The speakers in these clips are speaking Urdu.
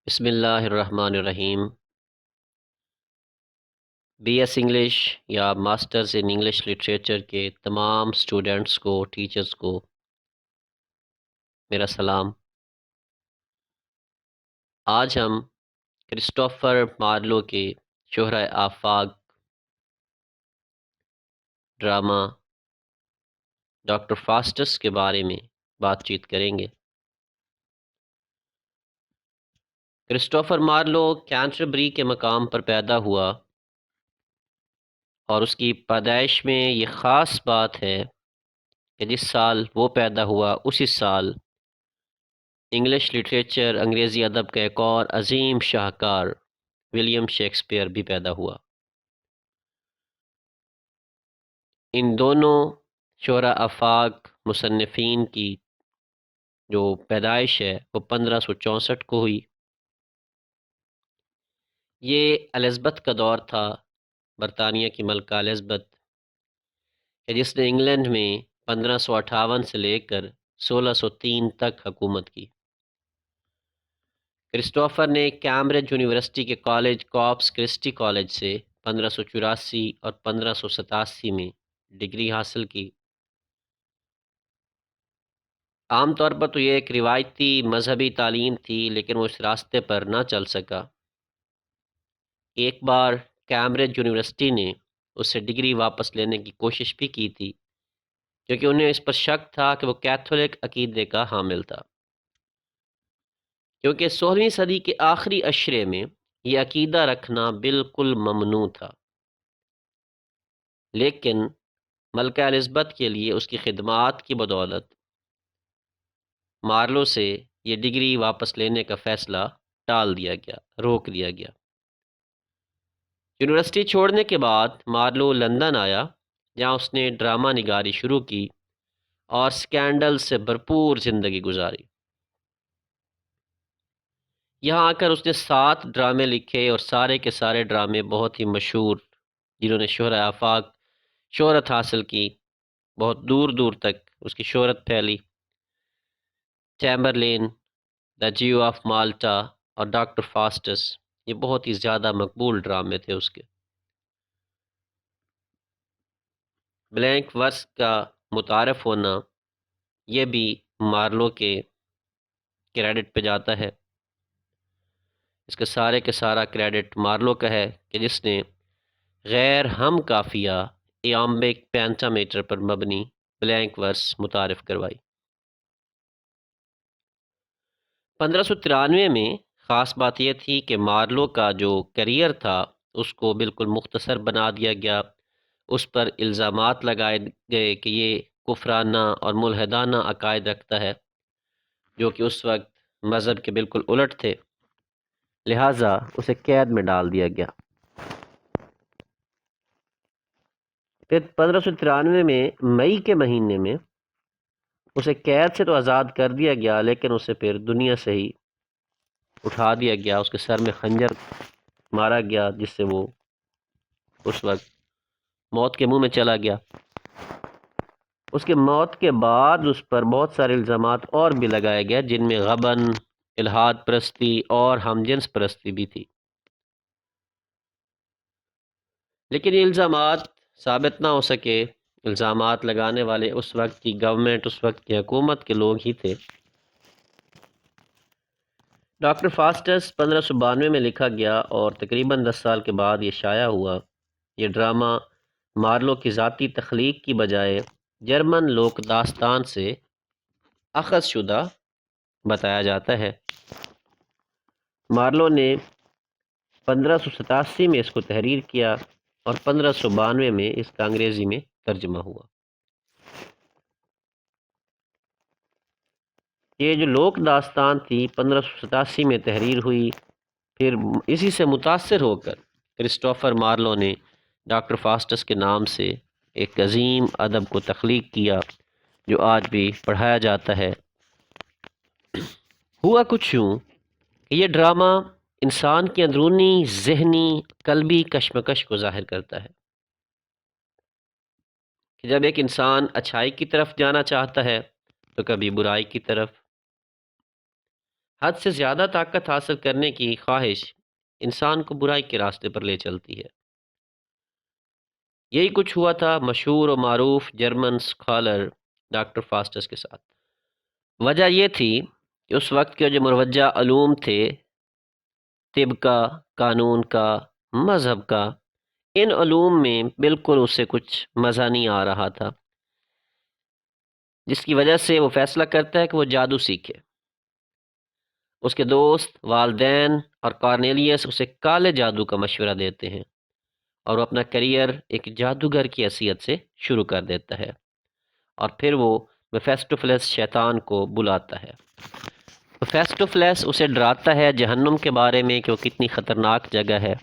بسم اللہ الرحمن الرحیم۔ بی ایس انگلش یا ماسٹرز ان انگلش لٹریچر کے تمام اسٹوڈنٹس کو، ٹیچرز کو میرا سلام۔ آج ہم کرسٹوفر مارلو کے شہرۂ آفاق ڈرامہ ڈاکٹر فاسٹس کے بارے میں بات چیت کریں گے۔ کرسٹوفر مارلو کینٹربری کے مقام پر پیدا ہوا، اور اس کی پیدائش میں یہ خاص بات ہے کہ جس سال وہ پیدا ہوا اسی سال انگلش لٹریچر، انگریزی ادب کا ایک اور عظیم شاہکار ولیم شیکسپیئر بھی پیدا ہوا۔ ان دونوں شعراء آفاق مصنفین کی جو پیدائش ہے وہ 1564 کو ہوئی۔ یہ الزبتھ کا دور تھا، برطانیہ کی ملکہ الزبتھ، کہ جس نے انگلینڈ میں 1558 سے لے کر 1603 تک حکومت کی۔ کرسٹوفر نے کیمبرج یونیورسٹی کے کالج کارپس کرسٹی کالج سے 1584 اور 1587 میں ڈگری حاصل کی۔ عام طور پر تو یہ ایک روایتی مذہبی تعلیم تھی، لیکن وہ اس راستے پر نہ چل سکا۔ ایک بار کیمبرج یونیورسٹی نے اس سے ڈگری واپس لینے کی کوشش بھی کی تھی، کیونکہ انہیں اس پر شک تھا کہ وہ کیتھولک عقیدے کا حامل تھا، کیونکہ 16ویں صدی کے آخری اشرے میں یہ عقیدہ رکھنا بالکل ممنوع تھا۔ لیکن ملکہ الزبتھ کے لیے اس کی خدمات کی بدولت مارلو سے یہ ڈگری واپس لینے کا فیصلہ ٹال دیا گیا، روک دیا گیا۔ یونیورسٹی چھوڑنے کے بعد مارلو لندن آیا، جہاں اس نے ڈرامہ نگاری شروع کی اور سکینڈل سے بھرپور زندگی گزاری۔ یہاں آ کر اس نے 7 ڈرامے لکھے، اور سارے کے سارے ڈرامے بہت ہی مشہور، جنہوں نے شہرۂ آفاق شہرت حاصل کی، بہت دور دور تک اس کی شہرت پھیلی۔ چیمبرلین، دا جیو آف مالٹا اور ڈاکٹر فاسٹس، یہ بہت ہی زیادہ مقبول ڈرامے تھے اس کے۔ بلینک ورس کا متعارف ہونا یہ بھی مارلو کے کریڈٹ پہ جاتا ہے۔ اس کے سارا کریڈٹ مارلو کا ہے کہ جس نے غیر ہم کافیہ ایامبک پینٹامیٹر پر مبنی بلینک ورس متعارف کروائی۔ 1593 میں خاص بات یہ تھی کہ مارلو کا جو کیریئر تھا اس کو بالکل مختصر بنا دیا گیا۔ اس پر الزامات لگائے گئے کہ یہ کفرانہ اور ملحدانہ عقائد رکھتا ہے، جو کہ اس وقت مذہب کے بالکل الٹ تھے، لہٰذا اسے قید میں ڈال دیا گیا۔ پھر 1593 میں مئی کے مہینے میں اسے قید سے تو آزاد کر دیا گیا، لیکن اسے پھر دنیا سے ہی اٹھا دیا گیا، اس کے سر میں خنجر مارا گیا، جس سے وہ اس وقت موت کے منہ میں چلا گیا۔ اس کے موت کے بعد اس پر بہت سارے الزامات اور بھی لگائے گئے، جن میں غبن، الحاد پرستی اور ہم جنس پرستی بھی تھی، لیکن یہ الزامات ثابت نہ ہو سکے۔ الزامات لگانے والے اس وقت کی گورنمنٹ، اس وقت کی حکومت کے لوگ ہی تھے۔ ڈاکٹر فاسٹس 1592 میں لکھا گیا، اور تقریباً 10 سال کے بعد یہ شائع ہوا۔ یہ ڈرامہ مارلو کی ذاتی تخلیق کی بجائے جرمن لوک داستان سے اخذ شدہ بتایا جاتا ہے۔ مارلو نے 1587 میں اس کو تحریر کیا، اور 1592 میں اس کا انگریزی میں ترجمہ ہوا۔ یہ جو لوک داستان تھی 1587 میں تحریر ہوئی، پھر اسی سے متاثر ہو کر کرسٹوفر مارلو نے ڈاکٹر فاسٹس کے نام سے ایک عظیم ادب کو تخلیق کیا، جو آج بھی پڑھایا جاتا ہے۔ ہوا کچھ یوں کہ یہ ڈرامہ انسان کی اندرونی ذہنی قلبی کشمکش کو ظاہر کرتا ہے، کہ جب ایک انسان اچھائی کی طرف جانا چاہتا ہے تو کبھی برائی کی طرف، حد سے زیادہ طاقت حاصل کرنے کی خواہش انسان کو برائی کے راستے پر لے چلتی ہے۔ یہی کچھ ہوا تھا مشہور و معروف جرمن اسکالر ڈاکٹر فاسٹس کے ساتھ۔ وجہ یہ تھی کہ اس وقت کے جو مروجہ علوم تھے، طب کا، قانون کا، مذہب کا، ان علوم میں بالکل اسے کچھ مزہ نہیں آ رہا تھا، جس کی وجہ سے وہ فیصلہ کرتا ہے کہ وہ جادو سیکھے۔ اس کے دوست، والدین اور کارنیلیس اسے کالے جادو کا مشورہ دیتے ہیں، اور وہ اپنا کریئر ایک جادوگر کی حیثیت سے شروع کر دیتا ہے، اور پھر وہ میفیسٹوفیلس شیطان کو بلاتا ہے۔ میفیسٹوفیلس اسے ڈراتا ہے جہنم کے بارے میں کہ وہ کتنی خطرناک جگہ ہے،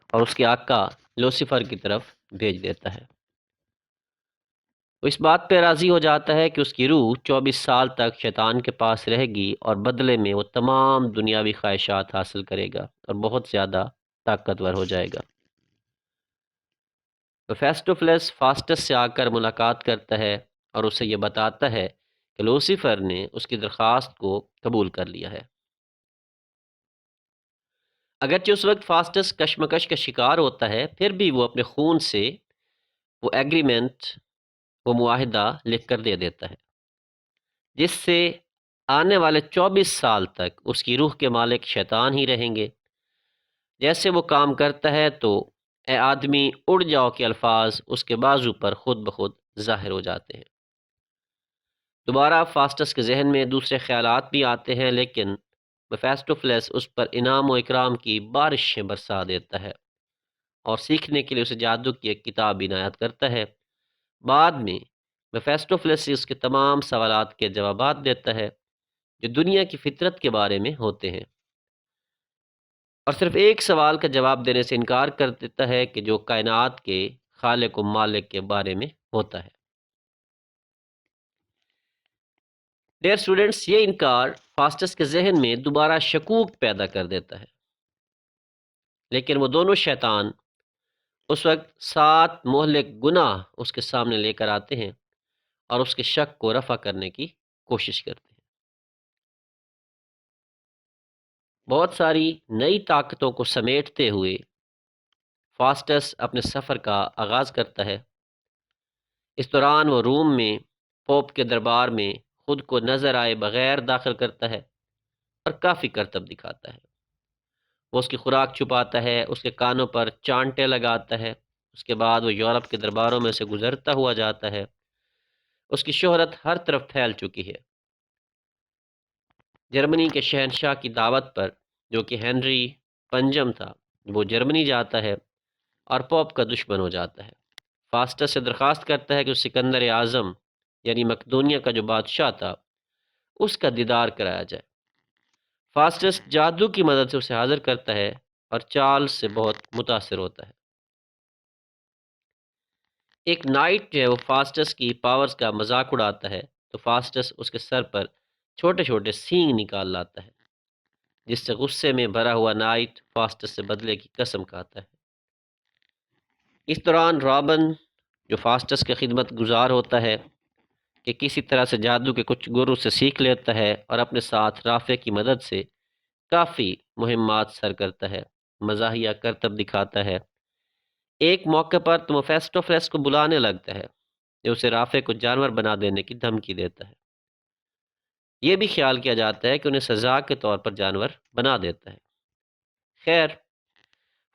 اور اس کے آقا لوسیفر کی طرف بھیج دیتا ہے۔ وہ اس بات پہ راضی ہو جاتا ہے کہ اس کی روح 24 سال تک شیطان کے پاس رہے گی، اور بدلے میں وہ تمام دنیاوی خواہشات حاصل کرے گا اور بہت زیادہ طاقتور ہو جائے گا۔ میفیسٹوفیلس فاسٹس سے آ کر ملاقات کرتا ہے اور اسے یہ بتاتا ہے کہ لوسیفر نے اس کی درخواست کو قبول کر لیا ہے۔ اگرچہ اس وقت فاسٹس کشمکش کا شکار ہوتا ہے، پھر بھی وہ اپنے خون سے وہ ایگریمنٹ، وہ معاہدہ لکھ کر دے دیتا ہے، جس سے آنے والے 24 سال تک اس کی روح کے مالک شیطان ہی رہیں گے۔ جیسے وہ کام کرتا ہے تو اے آدمی اڑ جاؤ کے الفاظ اس کے بازو پر خود بخود ظاہر ہو جاتے ہیں۔ دوبارہ فاسٹس کے ذہن میں دوسرے خیالات بھی آتے ہیں، لیکن میفیسٹوفیلس اس پر انعام و اکرام کی بارشیں برسا دیتا ہے، اور سیکھنے کے لیے اسے جادو کی ایک کتاب عنایت کرتا ہے۔ بعد میں میفیسٹوفیلس سے اس کے تمام سوالات کے جوابات دیتا ہے جو دنیا کی فطرت کے بارے میں ہوتے ہیں، اور صرف ایک سوال کا جواب دینے سے انکار کر دیتا ہے کہ جو کائنات کے خالق و مالک کے بارے میں ہوتا ہے۔ ڈیئر اسٹوڈنٹس، یہ انکار فاسٹس کے ذہن میں دوبارہ شکوک پیدا کر دیتا ہے، لیکن وہ دونوں شیطان اس وقت 7 مہلک گناہ اس کے سامنے لے کر آتے ہیں اور اس کے شک کو رفع کرنے کی کوشش کرتے ہیں۔ بہت ساری نئی طاقتوں کو سمیٹتے ہوئے فاسٹس اپنے سفر کا آغاز کرتا ہے۔ اس دوران وہ روم میں پوپ کے دربار میں خود کو نظر آئے بغیر داخل کرتا ہے اور کافی کرتب دکھاتا ہے۔ وہ اس کی خوراک چھپاتا ہے، اس کے کانوں پر چانٹے لگاتا ہے۔ اس کے بعد وہ یورپ کے درباروں میں سے گزرتا ہوا جاتا ہے۔ اس کی شہرت ہر طرف پھیل چکی ہے۔ جرمنی کے شہنشاہ کی دعوت پر، جو کہ ہنری پنجم تھا، وہ جرمنی جاتا ہے اور پوپ کا دشمن ہو جاتا ہے۔ فاسٹس سے درخواست کرتا ہے کہ اس سکندر اعظم یعنی مقدونیہ کا جو بادشاہ تھا اس کا دیدار کرایا جائے۔ فاسٹس جادو کی مدد سے اسے حاضر کرتا ہے اور چارلس سے بہت متاثر ہوتا ہے۔ ایک نائٹ جو ہے وہ فاسٹس کی پاورز کا مذاق اڑاتا ہے تو فاسٹس اس کے سر پر چھوٹے چھوٹے سینگ نکال لاتا ہے، جس سے غصے میں بھرا ہوا نائٹ فاسٹس سے بدلے کی قسم کھاتا ہے۔ اس دوران رابن جو فاسٹس کے خدمت گزار ہوتا ہے کہ کسی طرح سے جادو کے کچھ گرو سے سیکھ لیتا ہے اور اپنے ساتھ رافع کی مدد سے کافی مہمات سر کرتا ہے، مزاحیہ کرتب دکھاتا ہے۔ ایک موقع پر تو میفیسٹوفیلس کو بلانے لگتا ہے جو اسے رافع کو جانور بنا دینے کی دھمکی دیتا ہے۔ یہ بھی خیال کیا جاتا ہے کہ انہیں سزا کے طور پر جانور بنا دیتا ہے۔ خیر،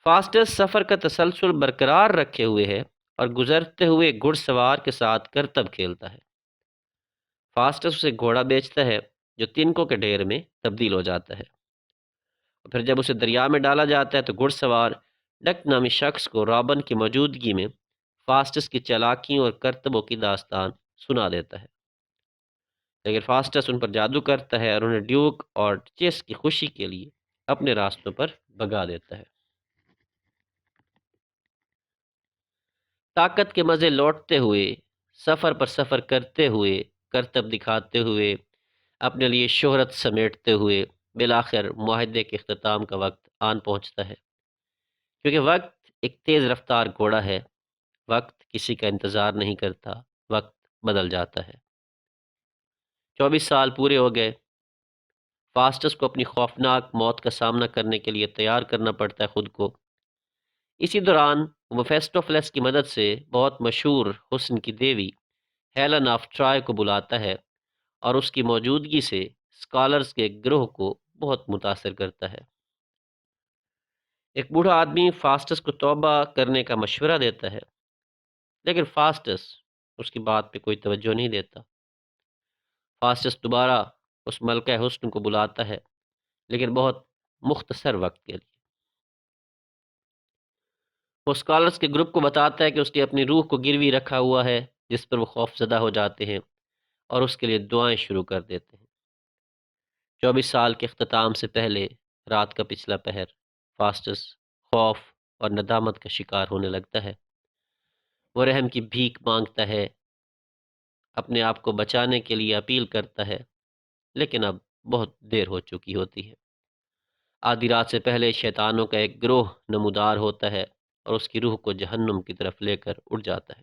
فاسٹس سفر کا تسلسل برقرار رکھے ہوئے ہے اور گزرتے ہوئے گھڑ سوار کے ساتھ کرتب کھیلتا ہے۔ فاسٹس اسے گھوڑا بیچتا ہے جو تنکوں کے ڈھیر میں تبدیل ہو جاتا ہے، اور پھر جب اسے دریا میں ڈالا جاتا ہے تو گھڑ سوار ڈک نامی شخص کو رابن کی موجودگی میں فاسٹس کی چالاکیوں اور کرتبوں کی داستان سنا دیتا ہے، لیکن فاسٹس ان پر جادو کرتا ہے اور انہیں ڈیوک اور چیس کی خوشی کے لیے اپنے راستوں پر بھگا دیتا ہے۔ طاقت کے مزے لوٹتے ہوئے، سفر پر سفر کرتے ہوئے، کرتب دکھاتے ہوئے، اپنے لیے شہرت سمیٹتے ہوئے، بالآخر معاہدے کے اختتام کا وقت آن پہنچتا ہے، کیونکہ وقت ایک تیز رفتار گھوڑا ہے۔ وقت کسی کا انتظار نہیں کرتا، وقت بدل جاتا ہے۔ 24 سال پورے ہو گئے۔ فاسٹس کو اپنی خوفناک موت کا سامنا کرنے کے لیے تیار کرنا پڑتا ہے خود کو۔ اسی دوران وہ میفیسٹوفیلس کی مدد سے بہت مشہور حسن کی دیوی ہیلن آف ٹرائے کو بلاتا ہے اور اس کی موجودگی سے اسکالرز کے گروہ کو بہت متاثر کرتا ہے۔ ایک بوڑھا آدمی فاسٹس کو توبہ کرنے کا مشورہ دیتا ہے، لیکن فاسٹس اس کی بات پہ کوئی توجہ نہیں دیتا۔ فاسٹس دوبارہ اس ملکہ حسن کو بلاتا ہے، لیکن بہت مختصر وقت کے لیے۔ وہ اسکالرس کے گروپ کو بتاتا ہے کہ اس نے اپنی روح کو گروی رکھا ہوا ہے، جس پر وہ خوف زدہ ہو جاتے ہیں اور اس کے لیے دعائیں شروع کر دیتے ہیں۔ 24 سال کے اختتام سے پہلے رات کا پچھلا پہر، فاسٹس خوف اور ندامت کا شکار ہونے لگتا ہے۔ وہ رحم کی بھیک مانگتا ہے، اپنے آپ کو بچانے کے لیے اپیل کرتا ہے، لیکن اب بہت دیر ہو چکی ہوتی ہے۔ آدھی رات سے پہلے شیطانوں کا ایک گروہ نمودار ہوتا ہے اور اس کی روح کو جہنم کی طرف لے کر اڑ جاتا ہے۔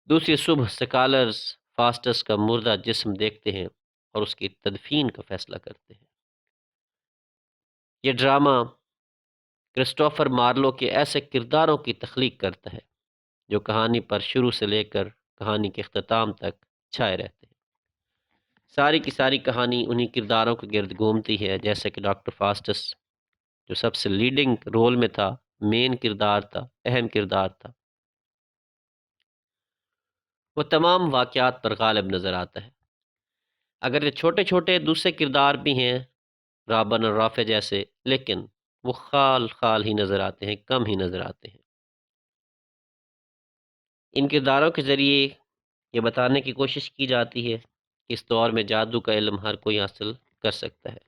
دوسری صبح سکالرز فاسٹس کا مردہ جسم دیکھتے ہیں اور اس کی تدفین کا فیصلہ کرتے ہیں۔ یہ ڈرامہ کرسٹوفر مارلو کے ایسے کرداروں کی تخلیق کرتا ہے جو کہانی پر شروع سے لے کر کہانی کے اختتام تک چھائے رہتے ہیں۔ ساری کی ساری کہانی انہی کرداروں کے گرد گھومتی ہے، جیسے کہ ڈاکٹر فاسٹس جو سب سے لیڈنگ رول میں تھا، مین کردار تھا، اہم کردار تھا۔ وہ تمام واقعات پر غالب نظر آتا ہے، اگر یہ چھوٹے چھوٹے دوسرے کردار بھی ہیں رابن اور رافع جیسے، لیکن وہ خال خال ہی نظر آتے ہیں، کم ہی نظر آتے ہیں۔ ان کرداروں کے ذریعے یہ بتانے کی کوشش کی جاتی ہے کہ اس دور میں جادو کا علم ہر کوئی حاصل کر سکتا ہے۔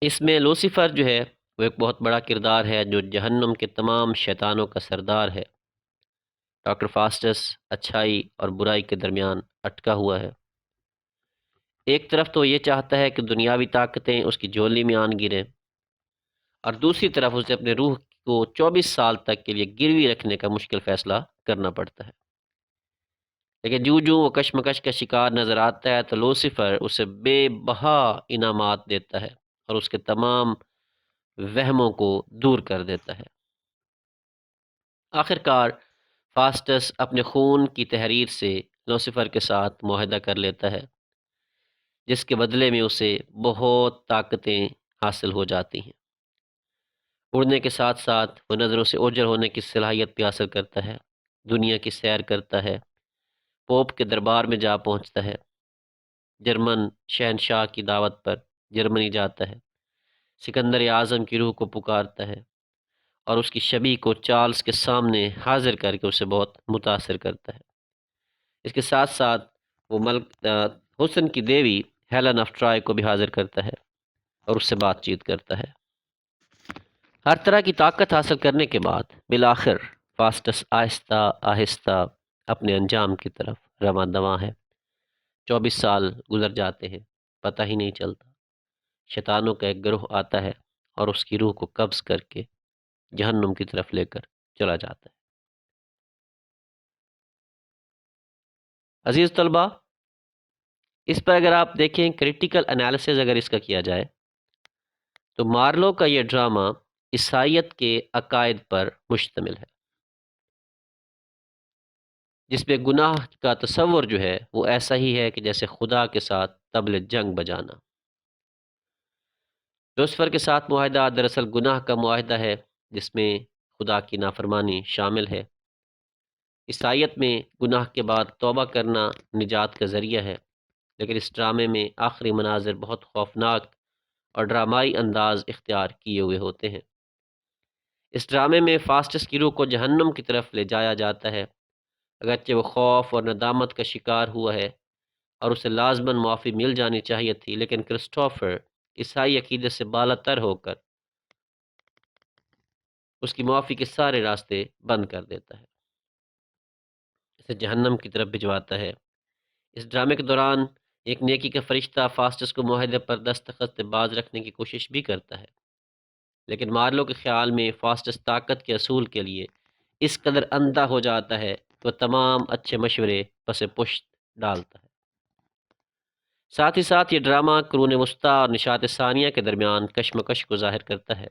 اس میں لوسیفر جو ہے وہ ایک بہت بڑا کردار ہے جو جہنم کے تمام شیطانوں کا سردار ہے۔ ڈاکٹر فاسٹس اچھائی اور برائی کے درمیان اٹکا ہوا ہے۔ ایک طرف تو یہ چاہتا ہے کہ دنیاوی طاقتیں اس کی جولی میں آن گریں، اور دوسری طرف اسے اپنے روح کو 24 سال تک کے لیے گروی رکھنے کا مشکل فیصلہ کرنا پڑتا ہے۔ لیکن جو وہ کشمکش کا شکار نظر آتا ہے تو لوسیفر اسے بے بہا انعامات دیتا ہے اور اس کے تمام وہموں کو دور کر دیتا ہے۔ آخر کار فاسٹس اپنے خون کی تحریر سے لوسیفر کے ساتھ معاہدہ کر لیتا ہے، جس کے بدلے میں اسے بہت طاقتیں حاصل ہو جاتی ہیں۔ اڑنے کے ساتھ ساتھ وہ نظروں سے اوجھل ہونے کی صلاحیت بھی حاصل کرتا ہے، دنیا کی سیر کرتا ہے، پوپ کے دربار میں جا پہنچتا ہے، جرمن شہنشاہ کی دعوت پر جرمنی جاتا ہے، سکندر اعظم کی روح کو پکارتا ہے اور اس کی شبیہ کو چارلز کے سامنے حاضر کر کے اسے بہت متاثر کرتا ہے۔ اس کے ساتھ ساتھ وہ حسن کی دیوی ہیلن آف ٹرائے کو بھی حاضر کرتا ہے اور اس سے بات چیت کرتا ہے۔ ہر طرح کی طاقت حاصل کرنے کے بعد بالآخر فاسٹس آہستہ آہستہ اپنے انجام کی طرف رواں دواں ہے۔ 24 سال گزر جاتے ہیں، پتہ ہی نہیں چلتا۔ شیطانوں کا ایک گروہ آتا ہے اور اس کی روح کو قبض کر کے جہنم کی طرف لے کر چلا جاتا ہے۔ عزیز طلبہ، اس پر اگر آپ دیکھیں کریٹیکل انالیسز اگر اس کا کیا جائے تو مارلو کا یہ ڈرامہ عیسائیت کے عقائد پر مشتمل ہے، جس میں گناہ کا تصور جو ہے وہ ایسا ہی ہے کہ جیسے خدا کے ساتھ طبل جنگ بجانا۔ لوسفر کے ساتھ معاہدہ دراصل گناہ کا معاہدہ ہے جس میں خدا کی نافرمانی شامل ہے۔ عیسائیت میں گناہ کے بعد توبہ کرنا نجات کا ذریعہ ہے، لیکن اس ڈرامے میں آخری مناظر بہت خوفناک اور ڈرامائی انداز اختیار کیے ہوئے ہوتے ہیں۔ اس ڈرامے میں فاسٹس کی روح کو جہنم کی طرف لے جایا جاتا ہے، اگرچہ وہ خوف اور ندامت کا شکار ہوا ہے اور اسے لازماً معافی مل جانی چاہیے تھی، لیکن کرسٹوفر عیسائی عقیدے سے بالا تر ہو کر اس کی معافی کے سارے راستے بند کر دیتا ہے، اسے جہنم کی طرف بھجواتا ہے۔ اس ڈرامے کے دوران ایک نیکی کا فرشتہ فاسٹس کو معاہدے پر دستخط سے باز رکھنے کی کوشش بھی کرتا ہے، لیکن مارلو کے خیال میں فاسٹس طاقت کے اصول کے لیے اس قدر اندھا ہو جاتا ہے کہ وہ تمام اچھے مشورے پس پشت ڈالتا ہے۔ ساتھ ہی ساتھ یہ ڈرامہ قرون وسطیٰ اور نشاط ثانیہ کے درمیان کشمکش کو ظاہر کرتا ہے۔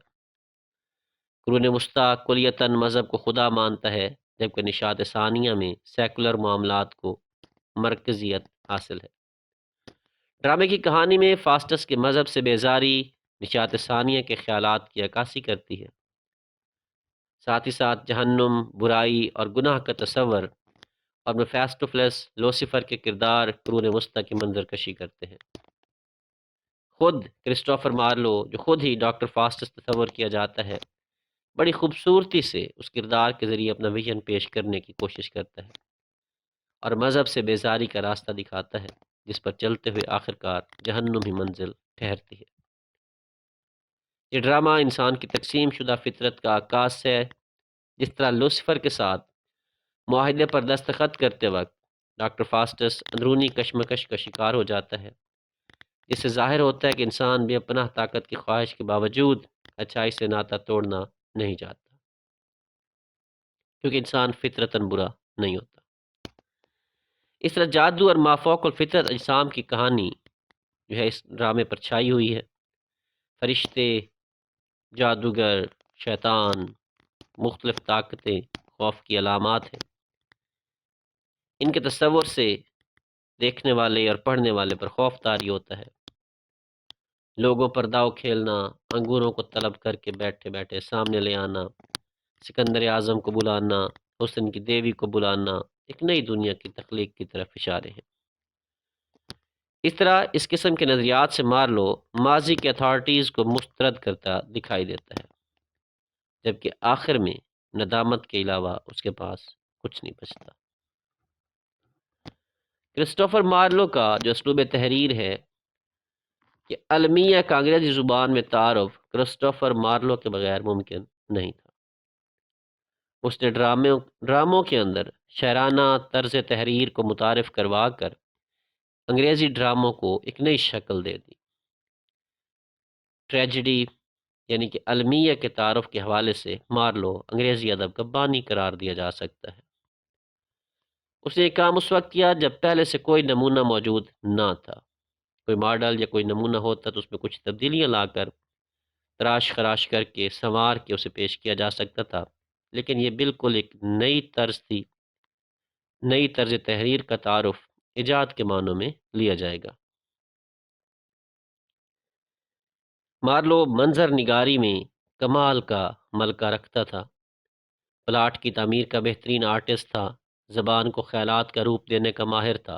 قرون وسطیٰ کلیتاً مذہب کو خدا مانتا ہے، جبکہ نشاط ثانیہ میں سیکولر معاملات کو مرکزیت حاصل ہے۔ ڈرامے کی کہانی میں فاسٹس کے مذہب سے بیزاری نشاط ثانیہ کے خیالات کی عکاسی کرتی ہے۔ ساتھ ہی ساتھ جہنم، برائی اور گناہ کا تصور اور میفیسٹوفلس لوسیفر کے کردار قرون وسطیٰ کی منظر کشی کرتے ہیں۔ خود کرسٹوفر مارلو، جو خود ہی ڈاکٹر فاسٹس تصور کیا جاتا ہے، بڑی خوبصورتی سے اس کردار کے ذریعے اپنا ویژن پیش کرنے کی کوشش کرتا ہے اور مذہب سے بیزاری کا راستہ دکھاتا ہے، جس پر چلتے ہوئے آخرکار جہنم ہی منزل ٹھہرتی ہے۔ یہ ڈرامہ انسان کی تقسیم شدہ فطرت کا عکاس ہے۔ جس طرح لوسیفر کے ساتھ معاہدے پر دستخط کرتے وقت ڈاکٹر فاسٹس اندرونی کشمکش کا شکار ہو جاتا ہے، جس سے ظاہر ہوتا ہے کہ انسان بے پناہ طاقت کی خواہش کے باوجود اچھائی سے ناطہ توڑنا نہیں چاہتا، کیونکہ انسان فطرتاً برا نہیں ہوتا۔ اس طرح جادو اور مافوق الفطرت اجسام کی کہانی جو ہے اس ڈرامے پر چھائی ہوئی ہے۔ فرشتے، جادوگر، شیطان، مختلف طاقتیں خوف کی علامات ہیں۔ ان کے تصور سے دیکھنے والے اور پڑھنے والے پر خوف طاری ہوتا ہے۔ لوگوں پر داؤ کھیلنا، انگوروں کو طلب کر کے بیٹھے بیٹھے سامنے لے آنا، سکندر اعظم کو بلانا، حسن کی دیوی کو بلانا، ایک نئی دنیا کی تخلیق کی طرف اشارے ہیں۔ اس طرح اس قسم کے نظریات سے مارلو ماضی کے اتھارٹیز کو مسترد کرتا دکھائی دیتا ہے، جبکہ آخر میں ندامت کے علاوہ اس کے پاس کچھ نہیں بچتا۔ کرسٹوفر مارلو کا جو اسلوب تحریر ہے کہ المیہ کا انگریزی زبان میں تعارف کرسٹوفر مارلو کے بغیر ممکن نہیں تھا۔ اس نے ڈراموں کے اندر شاعرانہ طرز تحریر کو متعارف کروا کر انگریزی ڈراموں کو ایک نئی شکل دے دی۔ ٹریجڈی یعنی کہ المیہ کے تعارف کے حوالے سے مارلو انگریزی ادب کا بانی قرار دیا جا سکتا ہے۔ اس نے یہ کام اس وقت کیا جب پہلے سے کوئی نمونہ موجود نہ تھا۔ کوئی ماڈل یا کوئی نمونہ ہوتا تو اس میں کچھ تبدیلیاں لا کر تراش خراش کر کے سنوار کے اسے پیش کیا جا سکتا تھا، لیکن یہ بالکل ایک نئی طرز تھی۔ نئی طرز تحریر کا تعارف ایجاد کے معنوں میں لیا جائے گا۔ مارلو منظر نگاری میں کمال کا ملکہ رکھتا تھا، پلاٹ کی تعمیر کا بہترین آرٹسٹ تھا، زبان کو خیالات کا روپ دینے کا ماہر تھا۔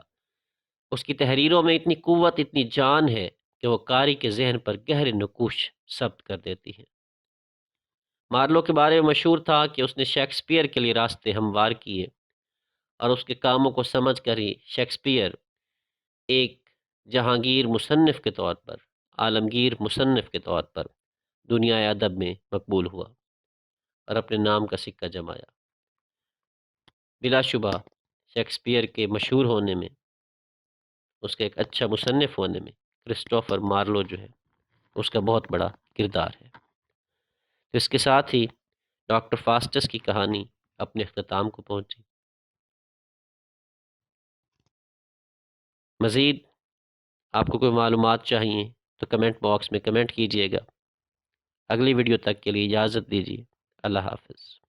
اس کی تحریروں میں اتنی قوت، اتنی جان ہے کہ وہ قاری کے ذہن پر گہرے نقوش ثبت کر دیتی ہے۔ مارلو کے بارے میں مشہور تھا کہ اس نے شیکسپیئر کے لیے راستے ہموار کیے، اور اس کے کاموں کو سمجھ کر ہی شیکسپیئر ایک جہانگیر مصنف کے طور پر، عالمگیر مصنف کے طور پر دنیا ادب میں مقبول ہوا اور اپنے نام کا سکہ جمایا۔ بلا شبہ شیکسپیئر کے مشہور ہونے میں، اس کے ایک اچھا مصنف ہونے میں کرسٹوفر مارلو جو ہے اس کا بہت بڑا کردار ہے۔ اس کے ساتھ ہی ڈاکٹر فاسٹس کی کہانی اپنے اختتام کو پہنچی۔ مزید آپ کو کوئی معلومات چاہیے تو کمنٹ باکس میں کمنٹ کیجیے گا۔ اگلی ویڈیو تک کے لیے اجازت دیجیے۔ اللہ حافظ۔